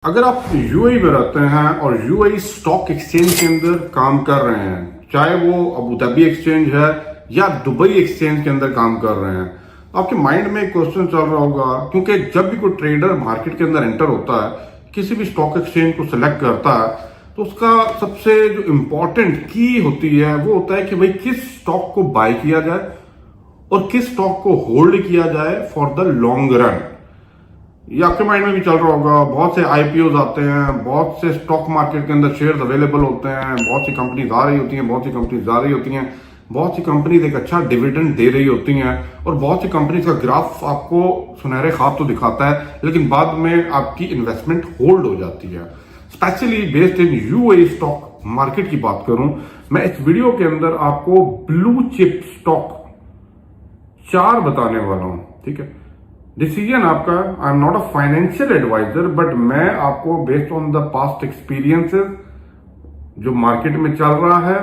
अगर आप यूएई में रहते हैं और यूएई स्टॉक एक्सचेंज के अंदर काम कर रहे हैं, चाहे वो अबू धाबी एक्सचेंज है या दुबई एक्सचेंज के अंदर काम कर रहे हैं, तो आपके माइंड में एक क्वेश्चन चल रहा होगा, क्योंकि जब भी कोई ट्रेडर मार्केट के अंदर एंटर होता है, किसी भी स्टॉक एक्सचेंज को सिलेक्ट करता है, तो उसका सबसे जो इम्पोर्टेंट की होती है वो होता है कि भाई किस स्टॉक को बाय किया जाए और किस स्टॉक को होल्ड किया जाए फॉर द लॉन्ग रन। ये आपके माइंड में भी चल रहा होगा। बहुत से आईपीओ आते हैं, बहुत से स्टॉक मार्केट के अंदर शेयर्स अवेलेबल होते हैं, बहुत सी कंपनीज आ रही होती हैं, बहुत सी कंपनीज जा रही होती हैं, बहुत सी कंपनीज एक अच्छा डिविडेंड दे रही होती हैं और बहुत सी कंपनीज का ग्राफ आपको सुनहरे ख्वाब तो दिखाता है, लेकिन बाद में आपकी इन्वेस्टमेंट होल्ड हो जाती है। Specially based in UAE stock market की बात करूं, मैं इस वीडियो के अंदर आपको ब्लू चिप स्टॉक 4 बताने वाला हूं। ठीक है, डिसीजन आपका। I am not a financial advisor, but मैं आपको based on the past experiences, जो मार्केट में चल रहा है,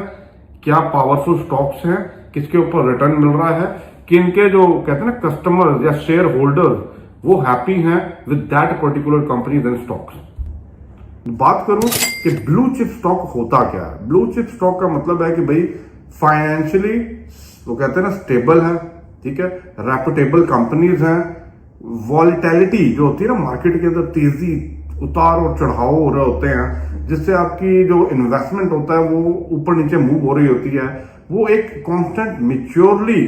क्या पावरफुल स्टॉक्स हैं, किसके ऊपर रिटर्न मिल रहा है, किनके जो कहते हैं ना कस्टमर्स या शेयर होल्डर्स वो हैप्पी हैं with that particular companies and stocks. बात करूं कि ब्लू चिप स्टॉक होता क्या है। ब्लू चिप स्टॉक का मतलब है कि भाई फाइनेंशियली वो कहते हैं ना स्टेबल है, ठीक है, रेपुटेबल कंपनीज हैं, वॉलिटिलिटी जो होती है ना मार्केट के अंदर, तेजी उतार और चढ़ाव हो रहे होते हैं, जिससे आपकी जो इन्वेस्टमेंट होता है वो ऊपर नीचे मूव हो रही होती है, वो एक कांस्टेंट मैच्योरली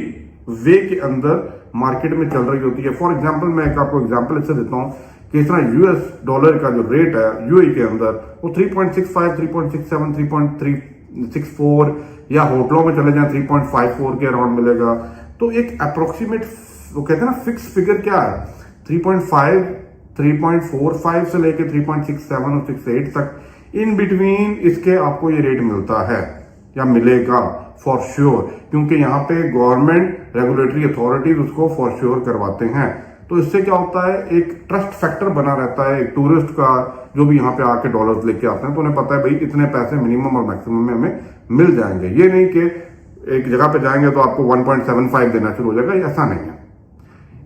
वे के अंदर मार्केट में चल रही होती है। फॉर एग्जांपल मैं एक आपको एग्जांपल इससे देता हूं कि इस तरह यूएस डॉलर का जो रेट है यूएई के अंदर वो 3.65, 3.67, 3.364 या होटलों में चले जाए 3.54 के अराउंड मिलेगा। तो एक अप्रोक्सीमेट वो कहते हैं ना फिक्स फिगर क्या है, 3.5, 3.45 से लेके 3.67 और 68 तक इन बिटवीन इसके आपको ये रेट मिलता है या मिलेगा फॉर श्योर, क्योंकि यहाँ पे गवर्नमेंट रेगुलेटरी अथॉरिटीज उसको फॉर श्योर करवाते हैं। तो इससे क्या होता है, एक ट्रस्ट फैक्टर बना रहता है। एक टूरिस्ट का जो भी यहाँ पे आके डॉलर्स लेके आते हैं तो उन्हें पता है भाई इतने पैसे मिनिमम और मैक्सिमम में हमें मिल जाएंगे। ये नहीं कि एक जगह पे जाएंगे तो आपको 1.75 देना शुरू हो जाएगा, ऐसा नहीं है।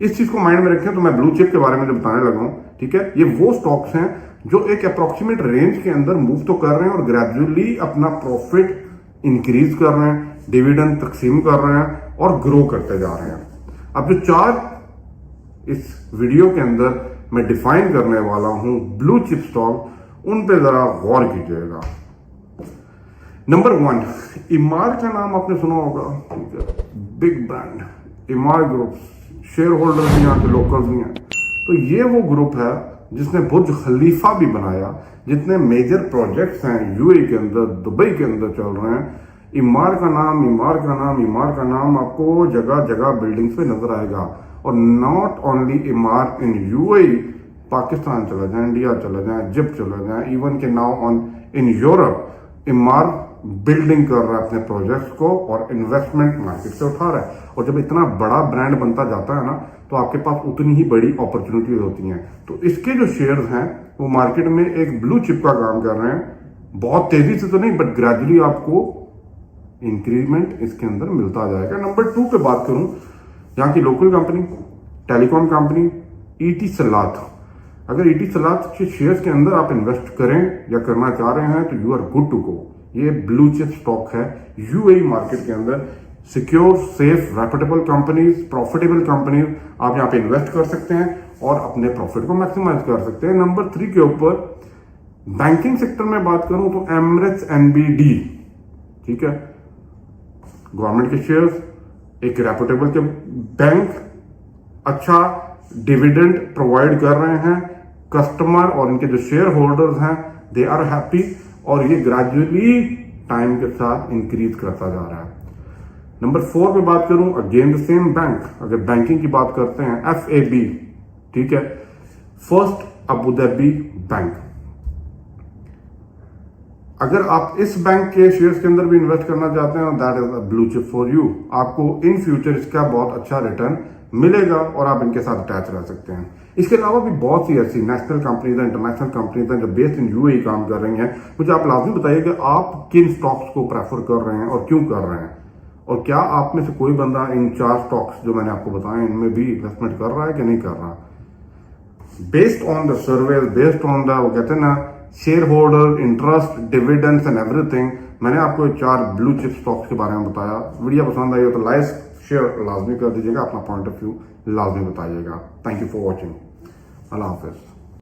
इस चीज को माइंड में रखें। तो मैं ब्लू चिप के बारे में जो बताने लगा हूं, ठीक है, ये वो स्टॉक्स हैं जो एक अप्रोक्सीमेट रेंज के अंदर मूव तो कर रहे हैं और ग्रेजुअली अपना प्रॉफिट इंक्रीज कर रहे हैं, डिविडेंड तकसीम कर रहे हैं और ग्रो करते जा रहे हैं। अब जो 4 इस वीडियो के अंदर मैं डिफाइन करने वाला हूं ब्लू चिप स्टॉक, उन पे जरा गौर कीजिएगा। नंबर 1, इमार का नाम आपने सुना होगा, ठीक है, big brand इमार group, share holder भी यहाँ के लोकल्स भी हैं। तो ये वो ग्रुप है जिसने बुर्ज खलीफा भी बनाया, जितने मेजर प्रोजेक्ट्स हैं यूएई के अंदर, दुबई के अंदर चल रहे हैं। इमार का नाम, इमार का नाम, इमार का नाम आपको जगह जगह बिल्डिंग्स पे नजर आएगा। और not only इमार in UAE, Pakistan चला जाए, इंडिया चला जाए, इजिप्ट चला जाए, इवन के now on in Europe इमार building कर रहा है अपने प्रोजेक्ट्स को और इन्वेस्टमेंट मार्केट से उठा रहा है। और जब इतना बड़ा ब्रांड बनता जाता है ना, तो आपके पास उतनी ही बड़ी अपॉर्चुनिटीज होती हैं। तो इसके जो शेयर्स हैं वो मार्केट में एक ब्लू चिप का काम कर रहे हैं। बहुत तेजी से तो नहीं, बट ग्रेजुअली आपको इंक्रीजमेंट इसके अंदर मिलता जाएगा। नंबर 2 पे बात करूं, यहाँ की local company, telecom company ET सलात। अगर ईटी सलात के शेयर्स के अंदर आप इन्वेस्ट करें या करना चाह रहे हैं तो you are good to go. ये ब्लू चिप स्टॉक है यूएई मार्केट के अंदर। Secure, safe, reputable companies, profitable companies, आप यहाँ पे इन्वेस्ट कर सकते हैं और अपने प्रॉफिट को मैक्सिमाइज कर सकते हैं। नंबर 3 के ऊपर बैंकिंग सेक्टर में बात करूं तो एमरेट्स एनबीडी, ठीक है, गवर्नमेंट के शेयर्स, एक रेपुटेबल के बैंक, अच्छा डिविडेंड प्रोवाइड कर रहे हैं, कस्टमर और इनके जो शेयर होल्डर्स हैं दे आर हैप्पी, और ये ग्रेजुअली टाइम के साथ इंक्रीज करता जा रहा है। नंबर 4 पे बात करूं, अगेन द सेम बैंक, अगर बैंकिंग की बात करते हैं, एफएबी, ठीक है, फर्स्ट अबू धाबी बैंक। अगर आप इस बैंक के शेयर्स के अंदर भी इन्वेस्ट करना चाहते हैं, that is a blue chip for you. आपको इन फ्यूचर इसका बहुत अच्छा रिटर्न मिलेगा और आप इनके साथ अटैच रह सकते हैं। इसके अलावा भी बहुत सी ऐसी नेशनल कंपनीज हैं, इंटरनेशनल कंपनीज हैं जो बेस्ड इन यूएई काम कर रही हैं। मुझे आप लाजमी बताइए कि आप किन स्टॉक्स को प्रेफर कर रहे हैं और क्यों कर रहे हैं, और क्या आप में से कोई बंदा इन 4 स्टॉक्स जो मैंने आपको बताए इनमें भी इन्वेस्टमेंट कर रहा है कि नहीं कर रहा। Based on the survey, based on the वो कहते हैं ना share holder interest, dividends and everything, मैंने आपको 4 ब्लू चिप स्टॉक्स के बारे में बताया। वीडियो पसंद आई हो तो लाइक शेयर लाजमी कर दीजिएगा, अपना पॉइंट ऑफ व्यू लाजमी बताइएगा। Thank you for watching. Allah Hafiz.